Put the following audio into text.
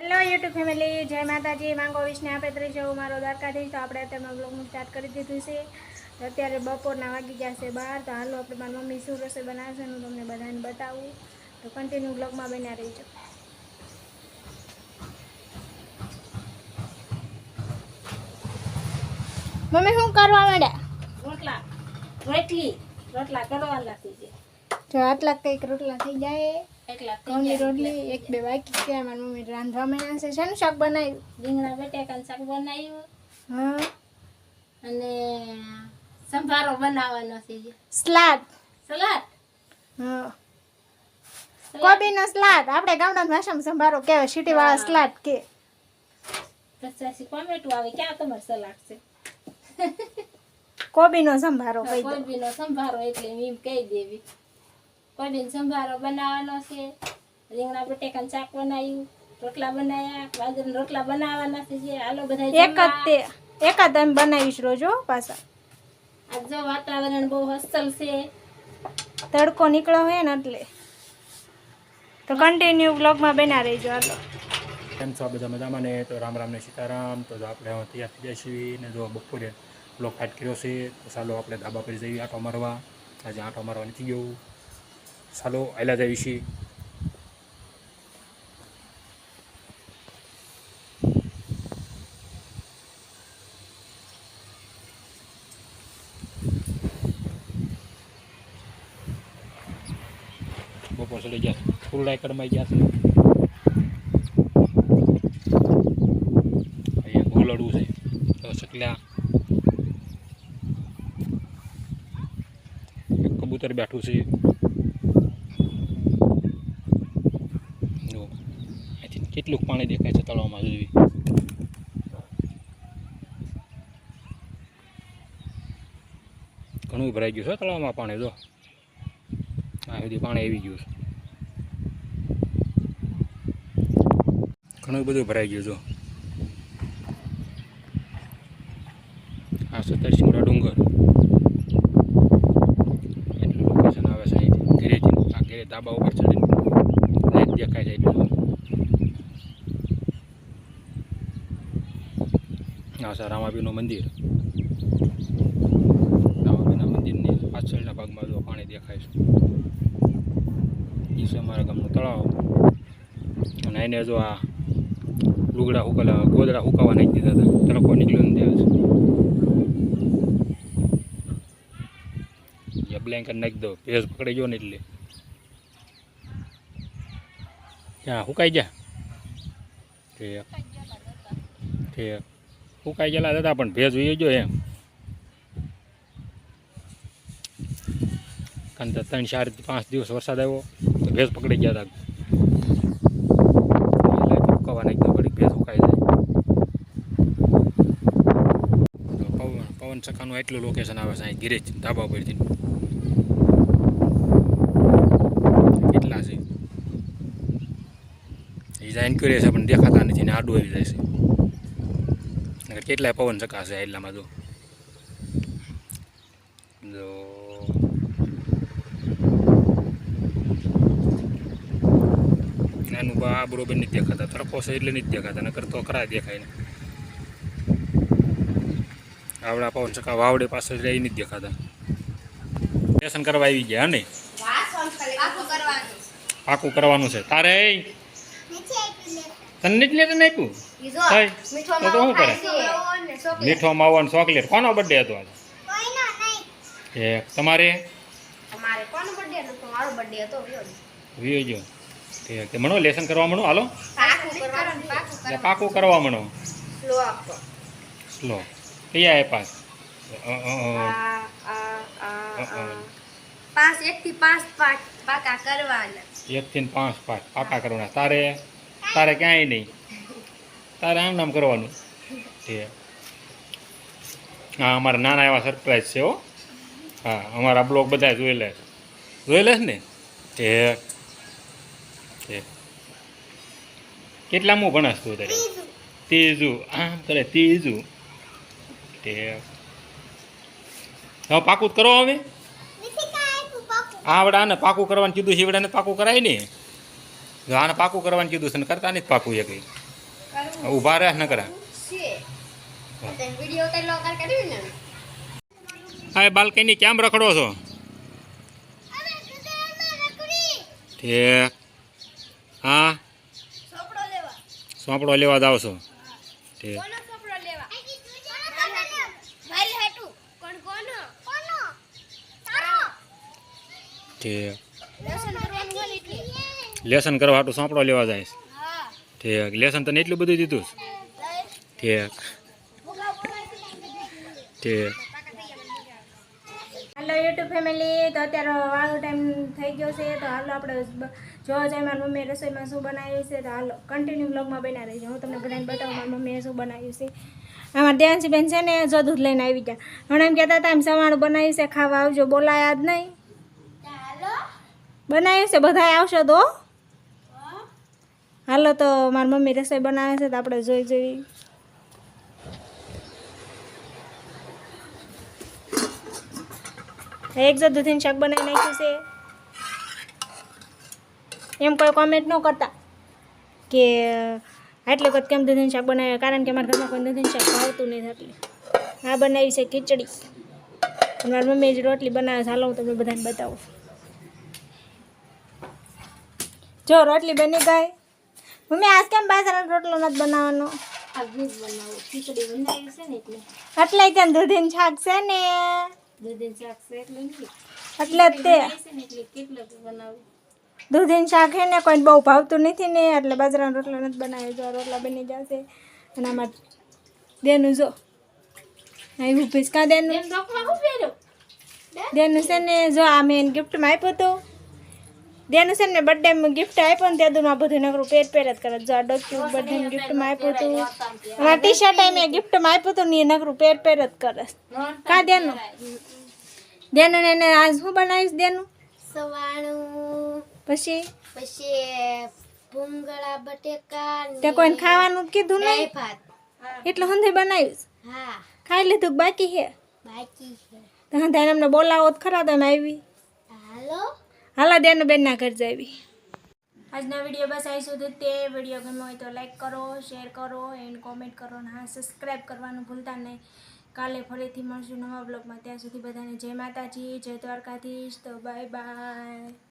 Hello YouTube family, જય માતાજી. માંગો વિષ્ણુ આપણે તરી જવું મારો દ્વારકાધીશ. તો આપણે અત્યારમાં બ્લોગનું સ્ટાર્ટ કરી દીધું છે. તો અત્યારે બપોરના વાગી ગયા છે 12. તો હાલો આપણે મારી મમ્મી શું રસોઈ બનાવશે હું તમને બધાને બતાવું. તો કન્ટિન્યુ બ્લોગમાં બન્યા રહીજો. મમ્મી શું કરવા માંડ્યા? રોટલા કરવા લાગી છે. જો આટલા કંઈક રોટલા થઈ જાય. ઘઉંની રોટલી એક બે બાકી છે. મારી મમ્મી રાંધવા માંડ્યા છે. શેનું શાક બનાવ્યું? રીંગણા બટાકાનું શાક બનાવ્યું હા, અને સંભારો બનાવવાનો છે. સલાડ. સલાડ. હા, કોબીનો સલાડ. આપણે ગામડા ભાષામાં સંભારો કહેવાય, સિટી વાળા સલાડ કે. પછી ટોમેટું આવે. ક્યાં તમારે સલાડ છે? કોબીનો સંભારો કહી દો. કોબીનો સંભારો એટલે એમ કહી દેવી. કોબીનો સંભારો બનાવવાનો છે. રીંગણા બટાકાનું શાક બનાવ્યું, રોટલા બનાવ્યા, બાજરાના રોટલા બનાવવાના છે. હાલો બધા એક જ એમ બનાવીશ રોજ પાછા. આજ જો વાતાવરણ બહુ અસલ છે. તડકો નીકળ્યો હોય ને એટલે. તો કન્ટિન્યુ બ્લોગમાં બના રહીજો. હાલો, કેમ છો બધા મજામાં ને? તો રામ રામ ને સીતારામ. તો આપણે હવે તૈયાર થઈ જાય છીએ ને જો બપોરે બ્લોગ ફાટ કર્યો છે. તો ચાલો આપણે ધાબા પર જઈએ આંટો મારવા. આજે આંટો મારવા નથી ગયો. ચાલો આયલા જઈએ છીએ. બપોર ચડી ગયા, ફૂલડાઈ કડમાઈ ગયા છે. અહીંયા ગોલડું છે તો શકલ્યા એક કબૂતર બેઠું છે. જો અહીંથી કેટલું પાણી દેખાય છે તળાવમાં જોઈ. ઘણું ભરાઈ ગયું છે તળાવમાં પાણી. જો આ સુધી પાણી આવી ગયું છે. ઘણું બધું ભરાઈ ગયું. જો આ સતરસિંગડા ડુંગર એટલું લોકેશન આવે છે અહીંથી. ઘરેથી આ ઘરે ધાબા ઉપર ચડીને લાઈટ દેખાય છે એટલું. આ છે રામાપીરનું મંદિર. રામાપીરના મંદિરની પાછળના ભાગમાં જો પાણી દેખાય છે. એ છે અમારા ગામનું તળાવ. અને એને જો આ લુગડા હુકેલા ગોદડા હુકાવા નાખી દીધા હતા. તડકો નીકળ્યો ને ત્યાં છે બ્લેન્કેટ નાખી દો. ભેજ પકડી ગયો ને એટલે ત્યાં હુકાઈ ગયા. ઠીક હુકાઈ ગયેલા હતા પણ ભેજ ઉઈ ગયો એમ. કારણ કે 3-4-5 દિવસ વરસાદ આવ્યો તો ભેજ પકડી ગયા હતા. હુકાવા નાખી દો ઘડીક, ભેજ સુકાઈ જાય. પવન ચક્કાનું એટલું લોકેશન આવે છે અહીં ગિરેજ ધાબા પરથી. કેટલા છે એ જાય ઇન્ક્યુરી છે પણ દેખાતા નથી ને આડું આવી જાય છે. કેટલાય પવન ચક્કા છે એટલામાં. જો એનું બા બરોબર નથી દેખાતા. તડકો છે એટલે નથી દેખાતા, નકર તો ખરા દેખાય ને. આવડા પવન ચક્કા વાવડે પાસે રહી નથી દેખાતા. લેસન કરવા આવી ગયા ને? પાકું કરવાનું છે તારે. તને નથી લેસન આપ્યું? તો શું કરે? મીઠો માવો અને ચોકલેટ. કોનો બર્થડે હતો આજે? તમારે? વિયો ગયો. ઠીક, મણો લેસન કરવા મણો. હાલો પાકું કરવા મણો. સ્લો કયા આપ્યા? 1 થી 5 પાકા કરવાના. 1 થી 5 પાકા કરવાના. તારે ક્યાંય નહીં. તારે આમ નામ કરવાનું. ઠીક. હા, અમારા નાના એવા સરપ્રાઈઝ છે હો. હા, અમારા બ્લોગ બધા જોઈ લે ને. ઠીક ઠીક. કેટલામું ભણસ તું તારે? ત્રીજું. આમ કરે ત્રીજું. ઠીક. હવે પાકું જ કરો. હવે આવડાને પાકું કરવાનું કીધું છે. ઈવડાને પાકું કરાય ને. આને પાકું કરવાનું કીધું છે ને કરતા નથી પાકું એ કંઈ. ઊભા રહે ન કરા હા બાલ્કની કેમ રખડો છો ઠીક હા સોંપડો લેવા જાવ છો ઠીક ઠીક લેસન કરવા હાટું સોંપડો લેવા જાય છે ઠીક લેસન તને એટલું બધું દીધું છે ઠીક ઠીક હાલો યુટ્યુબ ફેમિલી, તો અત્યારે વાળો ટાઈમ થઈ ગયો છે, તો હાલો આપણે જોવા જાય મારી મમ્મીએ રસોઈમાં શું બનાવ્યું છે. તો હાલો કન્ટિન્યુ બ્લોગમાં બના રહીજો, હું તમને બધાને બતાવું મારી મમ્મીએ શું બનાવ્યું છે. અમારા દેવાંશી બેન છે ને જો દૂધ લઈને આવી ગયા. હમણાં એમ કહેતા હતા એમ સવાણું બનાવ્યું છે, ખાવા આવજો. બોલાયા જ નહીં. બનાવ્યું છે, બધા આવશો તો હાલો. તો મારી મમ્મી રસોઈ બનાવે છે, તો આપણે જોઈ જોઈ. એક જો દૂધીનું શાક બનાવી નાખ્યું છે. એમ કોઈ કોમેન્ટ ન કરતા કે આટલું વખત કેમ દૂધીનું શાક બનાવે, કારણ કે મારા ઘરમાં કોઈ દૂધીનું શાક ભાવતું નહીં. એટલે આ બનાવી છે ખીચડી. મારી મમ્મી જ રોટલી બનાવે છે. હાલો હું તમને બધાને બતાવું. જો રોટલી બની ગઈ. મમ્મી આજ કેમ બાજરાનો રોટલો નથી બનાવવાનો? ખીચડી બનાવી છે ને એટલે ત્યાં દૂધીનું શાક છે ને, દૂધીનું શાક છે એટલે નહીં. એટલે જ તે એટલે કેટલું બનાવું. દૂધીનું શાક છે ને કોઈ બહુ ભાવતું નથી ને, એટલે બાજરાનો રોટલો નથી બનાવ્યો. જો રોટલા બની જશે. અને આમાં દેનું જો અહીં ભીસકા દેનું દેનું છે ને, જો આ મેં ગિફ્ટમાં આપ્યું હતું. દેનું છે ને બર્થડે ગિફ્ટ આપ્યો ને ત્યાં દૂધમાં બધું નકરું પેટ જ કરે. જો આ ડોક્યુ બર્થડે ગિફ્ટમાં આપ્યું હતું. અને આ ટી શર્ટ મેં ગિફ્ટમાં આપ્યું હતું ને એ નકરું પેટ જ કરે. કા દેનું દેનું એને આજ શું બનાવીશ? દેનું સવાણું, પછી ભૂંગળા બટેકા તે કોઈને ખાવાનું કીધું નહીં, ભાત. એટલે હંધી બનાવીશ. હા, ખાઈ લીધું બાકી છે. બાકી છે. તો હંધા એમને બોલાવો તો ખરા તમે આવી. હાલો, હાલા દેનું બેનના ઘર જાવી. આજનો વિડીયો બસ અહીં સુધી. તે વિડીયો ગમ્યો હોય તો લાઈક કરો, શેર કરો એન્ડ કોમેન્ટ કરો. અને હા, સબસ્ક્રાઈબ કરવાનું ભૂલતા નહીં. કાલે ફરીથી મળશું નવા બ્લોગમાં. ત્યાં સુધી બધાને જય માતાજી, જય દ્વારકાધીશ. તો બાય બાય.